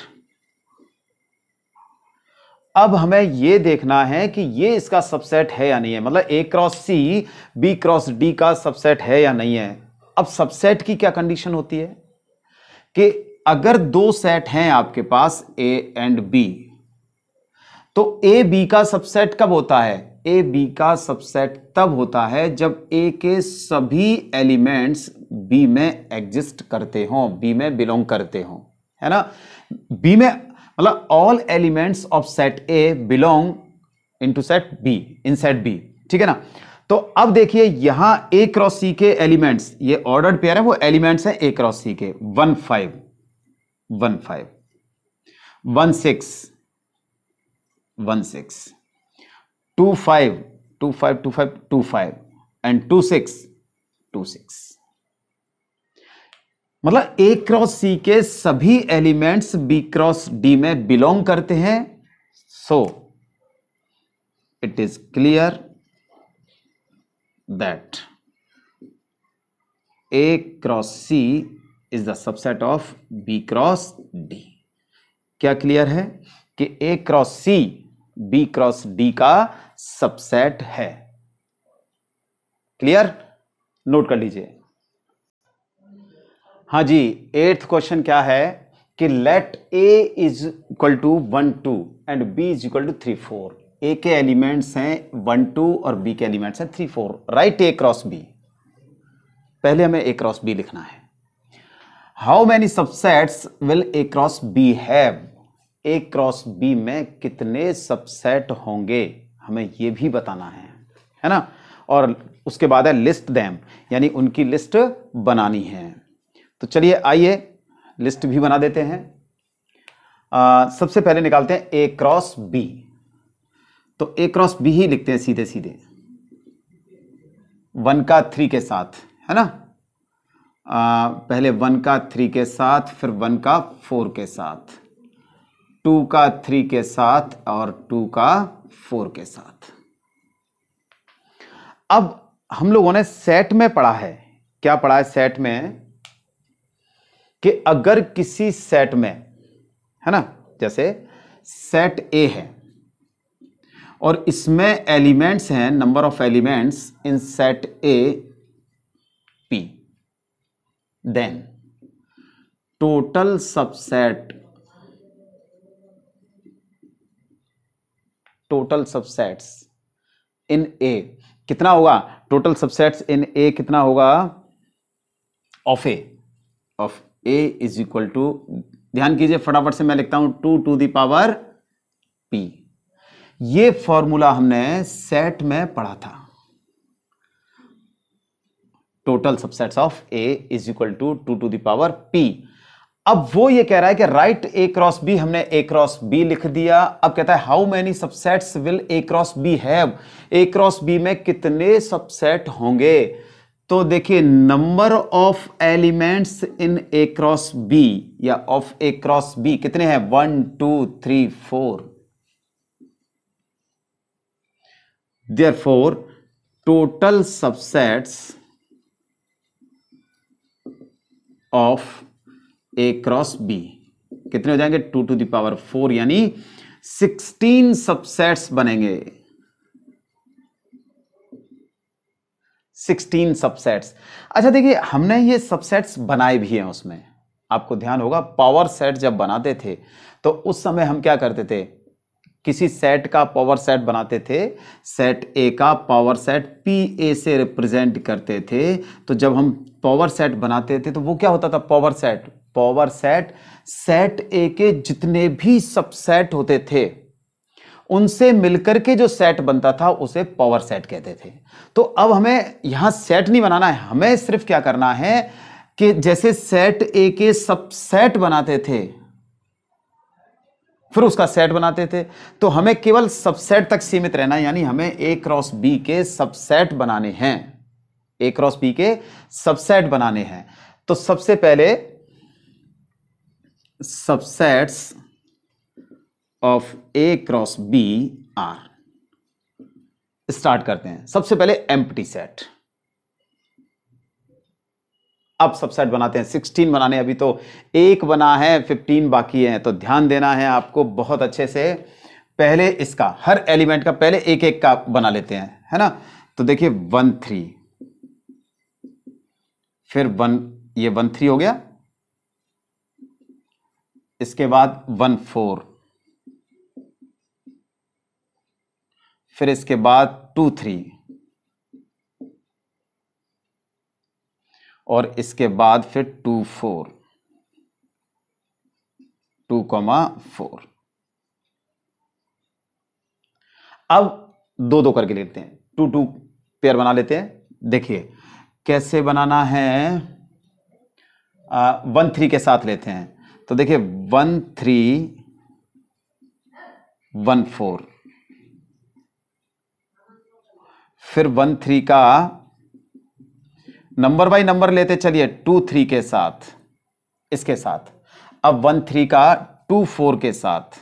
अब हमें यह देखना है कि ये इसका सबसेट है या नहीं है, मतलब A cross C B cross D का सबसेट है या नहीं है। अब सबसेट की क्या कंडीशन होती है कि अगर दो सेट हैं आपके पास ए एंड बी, तो ए बी का सबसेट कब होता है, ए बी का सबसेट तब होता है जब ए के सभी एलिमेंट्स बी में एग्जिस्ट करते हों, बी में बिलोंग करते हों, है ना। बी में मतलब all elements of set A belong into set B, in set B, ठीक है ना। तो अब देखिए यहां ए क्रॉस सी के एलिमेंट्स, ये ऑर्डर्ड पेयर है, वो एलिमेंट्स हैं ए क्रॉस सी के 1 5 1 5 1 6 1 6 2 5 2 5 2 5 2 5 एंड 2 6 2 6। मतलब ए क्रॉस सी के सभी एलिमेंट्स बी क्रॉस डी में बिलोंग करते हैं। So it is clear that A cross C is the subset of B cross D. क्या क्लियर है कि A cross C B cross D का सबसेट है। क्लियर, नोट कर लीजिए। हाँ जी, 8th क्वेश्चन क्या है कि let A is equal to 1 2 and B is equal to 3 4। A के एलिमेंट्स हैं 1 2 और बी के एलिमेंट्स हैं 3 4। Right A cross B. पहले हमें ए क्रॉस बी लिखना है। How many subsets will A cross B have. A cross B में कितने सबसेट होंगे, हमें यह भी बताना है ना। और उसके बाद है लिस्ट देम, यानी उनकी लिस्ट बनानी है। तो चलिए आइए लिस्ट भी बना देते हैं। सबसे पहले निकालते हैं ए क्रॉस बी। तो ए क्रॉस बी ही लिखते हैं सीधे सीधे 1 का 3 के साथ, है ना। पहले 1 का 3 के साथ, फिर 1 का 4 के साथ, 2 का 3 के साथ और 2 का 4 के साथ। अब हम लोगों ने सेट में पढ़ा है, क्या पढ़ा है सेट में, कि अगर किसी सेट में, है ना, जैसे सेट ए है और इसमें एलिमेंट्स हैं, number of elements in set A P, then total subsets in A कितना होगा। टोटल सबसेट्स इन ए कितना होगा, of A is equal to, ध्यान कीजिए फटाफट से मैं लिखता हूं 2 टू द पावर पी। ये फॉर्मूला हमने सेट में पढ़ा था। Total subsets of A is equal to 2 to the power P. अब वो ये कह रहा है कि राइट ए क्रॉस बी, हमने ए क्रॉस बी लिख दिया। अब कहता है how many subsets will A cross B have. A cross B में कितने सबसेट होंगे। तो देखिए number of elements in A cross B या ऑफ ए क्रॉस बी कितने हैं, 1 2 3 4। Therefore total subsets of A cross B कितने हो जाएंगे, 2 टू द पावर 4, यानी 16 सबसेट्स बनेंगे। 16 सबसेट्स। अच्छा देखिए हमने ये सबसेट्स बनाए भी हैं, उसमें आपको ध्यान होगा पावर सेट जब बनाते थे तो उस समय हम क्या करते थे, किसी सेट का पावर सेट बनाते थे, सेट ए का पावर सेट पी ए से रिप्रेजेंट करते थे। तो जब हम पावर सेट बनाते थे तो वो क्या होता था, पावर सेट सेट ए के जितने भी सबसेट होते थे उनसे मिलकर के जो सेट बनता था उसे पावर सेट कहते थे। तो अब हमें यहां सेट नहीं बनाना है, हमें सिर्फ क्या करना है कि जैसे सेट ए के सबसेट बनाते थे फिर उसका सेट बनाते थे, तो हमें केवल सबसेट तक सीमित रहना है, यानी हमें ए क्रॉस बी के सबसेट बनाने हैं। ए क्रॉस बी के सबसेट बनाने हैं। तो सबसे पहले subsets of A cross B are, start करते हैं। सबसे पहले एम्प्टी सेट। अब सबसेट बनाते हैं, 16 बनाने, अभी तो एक बना है, 15 बाकी है। तो ध्यान देना है आपको बहुत अच्छे से। पहले इसका हर एलिमेंट का पहले एक एक का बना लेते हैं, है ना। तो देखिए 1 3, फिर 1, ये 1 3 हो गया। इसके बाद 1 4, फिर इसके बाद 2 3, और इसके बाद फिर 2 4, 2,4। अब 2 2 करके लेते हैं, 2 2 पेयर बना लेते हैं। देखिए कैसे बनाना है, 1 3 के साथ लेते हैं। तो देखिए 1 3 1 4, फिर 1 3 का नंबर बाय नंबर लेते चलिए 2 3 के साथ, इसके साथ। अब 1 3 का 2 4 के साथ,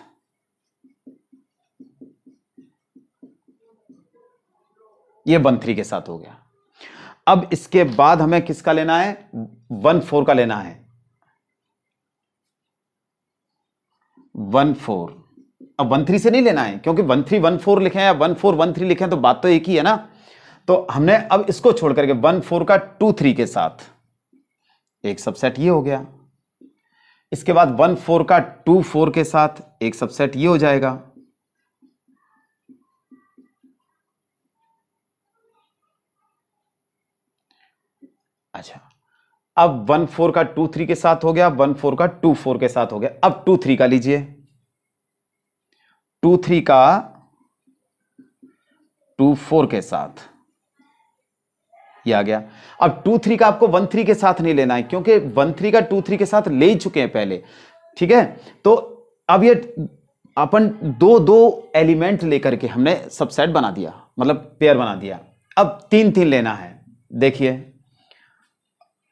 ये 1 3 के साथ हो गया। अब इसके बाद हमें किसका लेना है, 1 4 का लेना है, 1 4। अब 1 3 से नहीं लेना है, क्योंकि 1 3 1 4 लिखे हैं या 1 4 1 3 लिखे हैं तो बात तो एक ही है ना। तो हमने अब इसको छोड़ करके 1 4 का 2 3 के साथ एक सबसेट ये हो गया। इसके बाद 1 4 का 2 4 के साथ एक सबसेट ये हो जाएगा। अच्छा, अब 1 4 का 2 3 के साथ हो गया, 1 4 का 2 4 के साथ हो गया। अब 2 3 का लीजिए, 2 3 का 2 4 के साथ ये आ गया। अब 2 3 का आपको 1 3 के साथ नहीं लेना है, क्योंकि 1 3 का 2 3 के साथ ले ही चुके हैं पहले, ठीक है। तो अब ये अपन दो दो एलिमेंट लेकर के हमने सबसेट बना दिया, मतलब पेयर बना दिया। अब 3 3 लेना है। देखिए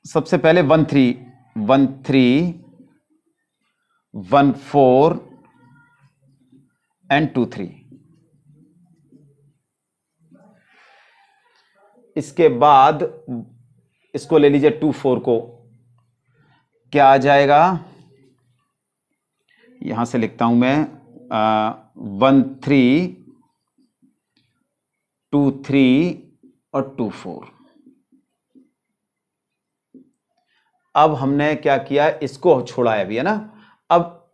सबसे पहले 1 3 1 3 1 4 एंड 2 3। इसके बाद इसको ले लीजिए 2 4 को, क्या आ जाएगा, यहां से लिखता हूं मैं 1 3 2 3 और 2 4। अब हमने क्या किया, इसको छोड़ा है अभी, है ना। अब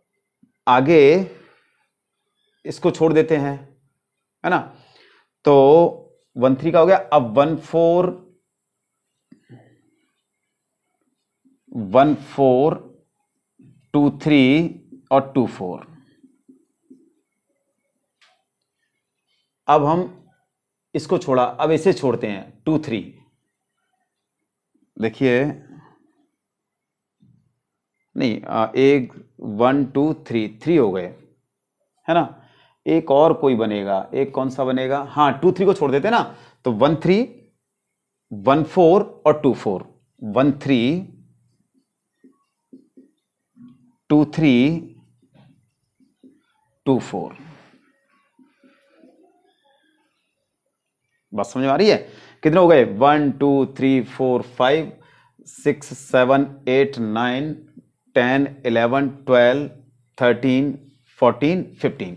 आगे इसको छोड़ देते हैं, है ना। तो 1 3 का हो गया। अब 1 4 1 4 2 3 और 2 4। अब हम इसको छोड़ा, अब इसे छोड़ते हैं 2 3। देखिए नहीं, 1 1 2 3 3 हो गए, है ना। एक और कोई बनेगा, एक कौन सा बनेगा, हाँ 2 3 को छोड़ देते ना। तो 1 3 1 4 और 2 4, 1 3 2 3 2 4। बात समझ में आ रही है। कितने हो गए, 1 2 3 4 5 6 7 8 9 10 11 12 13 14 15।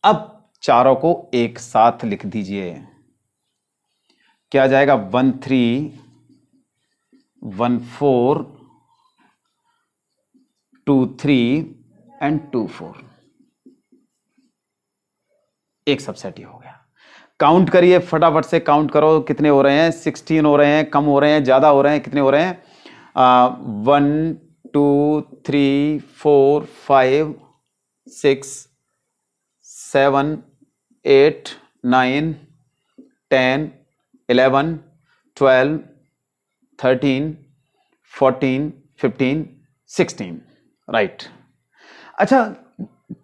अब चारों को एक साथ लिख दीजिए, क्या आ जाएगा, 1 3 1 4 2 3 एंड 2 4। एक सबसेट ही हो गया। काउंट करिए फटाफट से, काउंट करो कितने हो रहे हैं, 16 हो रहे हैं, कम हो रहे हैं, ज्यादा हो रहे हैं, कितने हो रहे हैं, 1 2 3 4 5 6 7 8 9 10 11 12 13 14 15 16, राइट। अच्छा,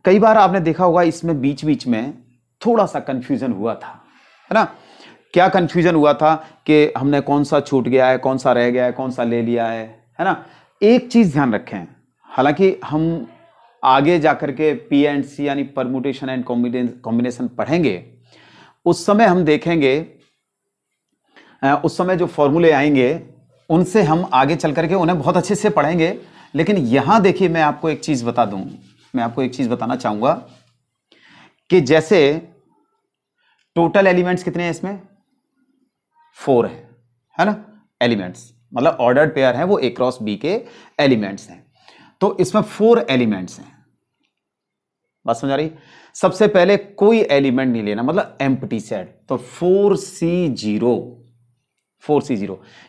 कई बार आपने देखा होगा इसमें बीच बीच में थोड़ा सा कंफ्यूजन हुआ था, है ना। क्या कंफ्यूजन हुआ था कि हमने कौन सा छूट गया है, कौन सा रह गया है, कौन सा ले लिया है ना। एक चीज ध्यान रखें, हालांकि हम आगे जाकर के पी एंड सी यानी परमुटेशन एंड कॉम्बिनेशन पढ़ेंगे, उस समय हम देखेंगे, उस समय जो फॉर्मूले आएंगे उनसे हम आगे चल करके उन्हें बहुत अच्छे से पढ़ेंगे। लेकिन यहां देखिए मैं आपको एक चीज बता दूं, मैं आपको एक चीज बताना चाहूंगा कि जैसे टोटल एलिमेंट्स कितने हैं इसमें, 4 है ना। एलिमेंट्स मतलब ऑर्डर्ड पेयर है, वो ए क्रॉस बी के एलिमेंट्स हैं। तो इसमें 4 एलिमेंट्स हैं, बात समझ आ रही। सबसे पहले कोई एलिमेंट नहीं लेना, मतलब एम्प्टी सेट। तो 4C0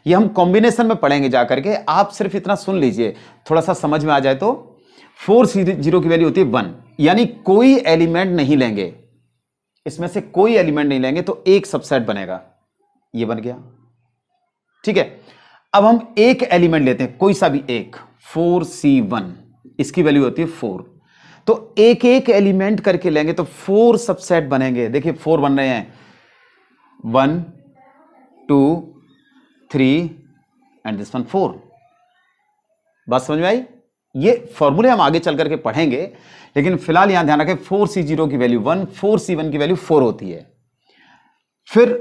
ये हम कॉम्बिनेशन में पढ़ेंगे जाकर के, आप सिर्फ इतना सुन लीजिए, थोड़ा सा समझ में आ जाए तो। 4C0 की वैल्यू होती है 1, यानी कोई एलिमेंट नहीं लेंगे, इसमें से कोई एलिमेंट नहीं लेंगे तो एक सबसेट बनेगा। ये बन गया। ठीक है, अब हम एक एलिमेंट लेते हैं, कोई सा भी एक, 4C1, इसकी वैल्यू होती है 4। तो एक एक एलिमेंट करके लेंगे तो 4 सबसेट बनेंगे। देखिए 4 बन रहे हैं, 1 2 3 एंड दिस वन 4। बात समझ में आई? ये फॉर्मूले हम आगे चल करके पढ़ेंगे, लेकिन फिलहाल यहां ध्यान रखें 4C0 की वैल्यू 1, 4C1 की वैल्यू 4 होती है। फिर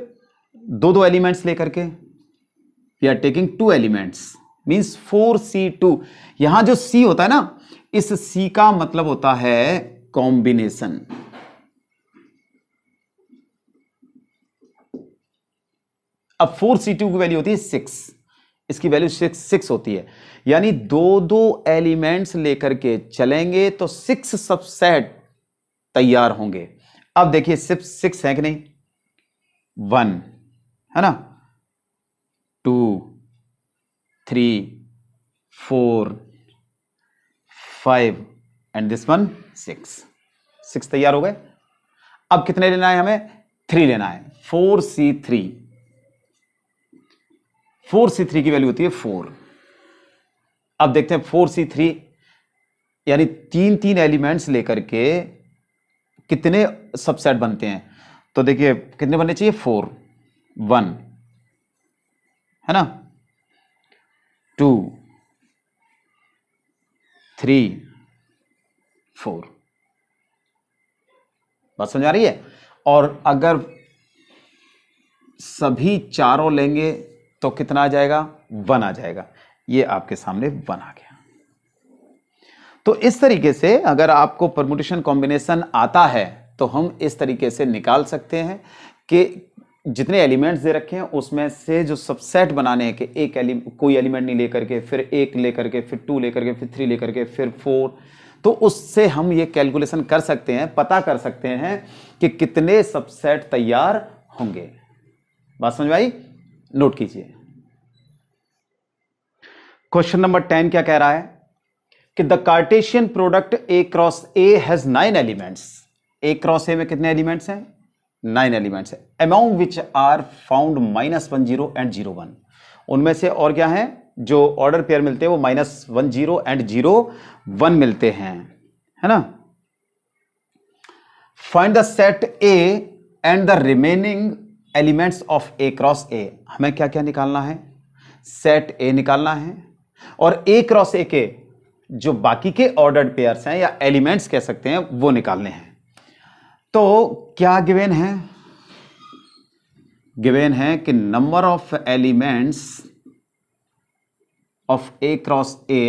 दो दो एलिमेंट्स लेकर के we are taking 2 elements, means 4C2। यहां जो C होता है ना, इस C का मतलब होता है कॉम्बिनेशन। अब 4C2 की वैल्यू होती है 6, इसकी वैल्यू 6 होती है, यानी दो दो एलिमेंट्स लेकर के चलेंगे तो 6 सबसेट तैयार होंगे। अब देखिए 6 है कि नहीं, 1 है ना, 2 3 4 5 एंड दिस वन 6 तैयार हो गए। अब कितने लेना है हमें, 3 लेना है, 4C3। 4C3 की वैल्यू होती है 4। अब देखते हैं 4C3 यानी 3 एलिमेंट्स लेकर के कितने सबसेट बनते हैं। तो देखिए कितने बनने चाहिए, 4, 1 है ना, 2 3 4। बात समझ आ रही है? और अगर सभी चारों लेंगे तो कितना आ जाएगा, 1 आ जाएगा। ये आपके सामने 1 आ गया। तो इस तरीके से अगर आपको परमुटेशन कॉम्बिनेशन आता है तो हम इस तरीके से निकाल सकते हैं कि जितने एलिमेंट्स दे रखे हैं उसमें से जो सबसेट बनाने हैं कि कोई एलिमेंट नहीं लेकर के, फिर 1 लेकर के, फिर 2 लेकर के, फिर 3 लेकर के, फिर 4, तो उससे हम ये कैलकुलेशन कर सकते हैं, पता कर सकते हैं कि कितने सबसेट तैयार होंगे। बात समझ में आई? नोट कीजिए। क्वेश्चन नंबर 10 क्या कह रहा है कि the Cartesian product A cross A has 9 elements. A cross A में कितने एलिमेंट्स हैं, 9 एलिमेंट्स है, among which are found -1 0 and 0 1। उनमें से और क्या है, जो ऑर्डर पेयर मिलते हैं वो -1 0 एंड 0 1 मिलते हैं, है ना। Find the set A and the remaining elements of A cross A। हमें क्या क्या निकालना है, सेट A निकालना है और A क्रॉस A के जो बाकी के ऑर्डर्ड पेयर्स हैं या एलिमेंट्स कह सकते हैं वो निकालने हैं। तो क्या गिवन है, गिवन है कि number of elements of A cross A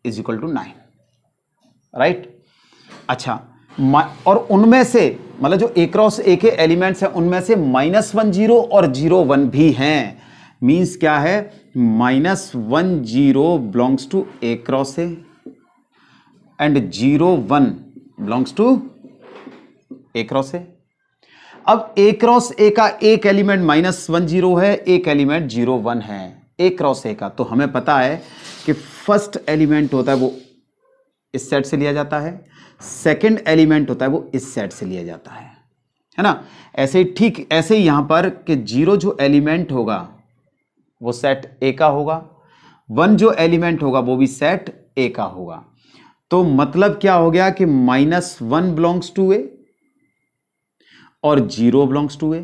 is equal to 9, right. अच्छा, और उनमें से मतलब जो A क्रॉस A के एलिमेंट्स हैं उनमें से -1 0 और 0 1 भी हैं। मींस क्या है, -1 0 belongs to A cross A and 0 1 belongs to A cross A। अब A क्रॉस A का एक एलिमेंट -1 0 है, एक एलिमेंट 0 1 है A क्रॉस A का। तो हमें पता है कि फर्स्ट एलिमेंट होता है वो इस सेट से लिया जाता है, सेकंड एलिमेंट होता है वो इस सेट से लिया जाता है ना। ऐसे ही ठीक ऐसे ही यहां पर कि 0 जो एलिमेंट होगा वो सेट A का होगा, 1 जो एलिमेंट होगा वो भी सेट A का होगा। तो मतलब क्या हो गया कि -1 बिलोंग्स टू A और 0 belongs to A।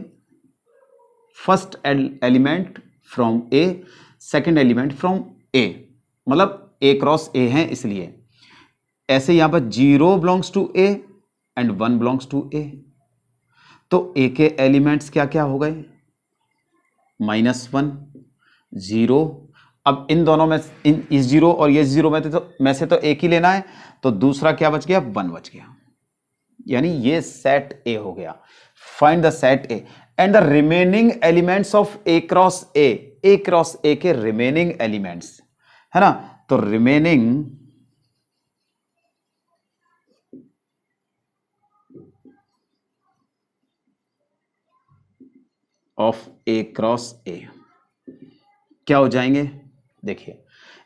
First element from A, second element from A, मतलब A क्रॉस A है इसलिए। ऐसे यहां पर 0 belongs to A and 1 belongs to A। तो A के एलिमेंट्स क्या क्या हो गए, -1 0। अब इन दोनों में इस 0 और ये 0 में से तो एक ही लेना है, तो दूसरा क्या बच गया, 1 बच गया, यानी ये सेट A हो गया। Find the set A and the remaining elements of A cross A cross A के रिमेनिंग एलिमेंट्स, है ना। तो remaining of A cross A क्या हो जाएंगे, देखिए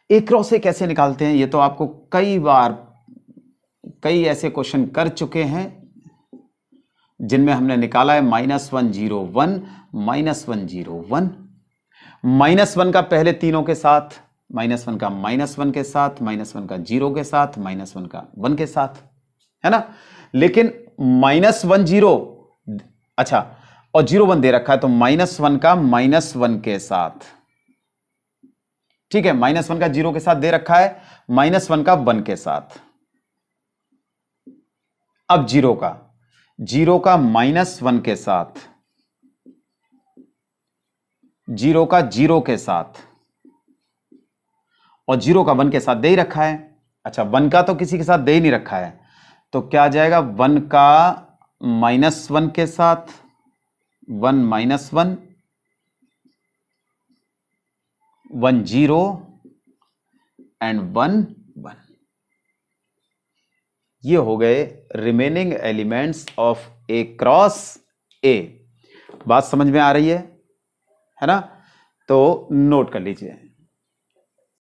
A क्रॉस A कैसे निकालते हैं, ये तो आपको कई बार कई ऐसे क्वेश्चन कर चुके हैं जिनमें हमने निकाला है -1 0 1 -1 0 1। -1 का पहले तीनों के साथ, -1 का -1 के साथ, -1 का 0 के साथ, -1 का 1 के साथ, है ना। लेकिन -1 0, अच्छा, और 0 1 दे रखा है तो -1 का -1 के साथ, ठीक है। -1 का 0 के साथ दे रखा है, -1 का 1 के साथ। अब 0 का -1 के साथ, 0 का 0 के साथ, और 0 का 1 के साथ दे ही रखा है। अच्छा, 1 का तो किसी के साथ दे ही नहीं रखा है, तो क्या आ जाएगा, 1 का -1 के साथ, 1 -1, 1 0 एंड 1 1। ये हो गए remaining elements of A cross ए। बात समझ में आ रही है ना। तो नोट कर लीजिए।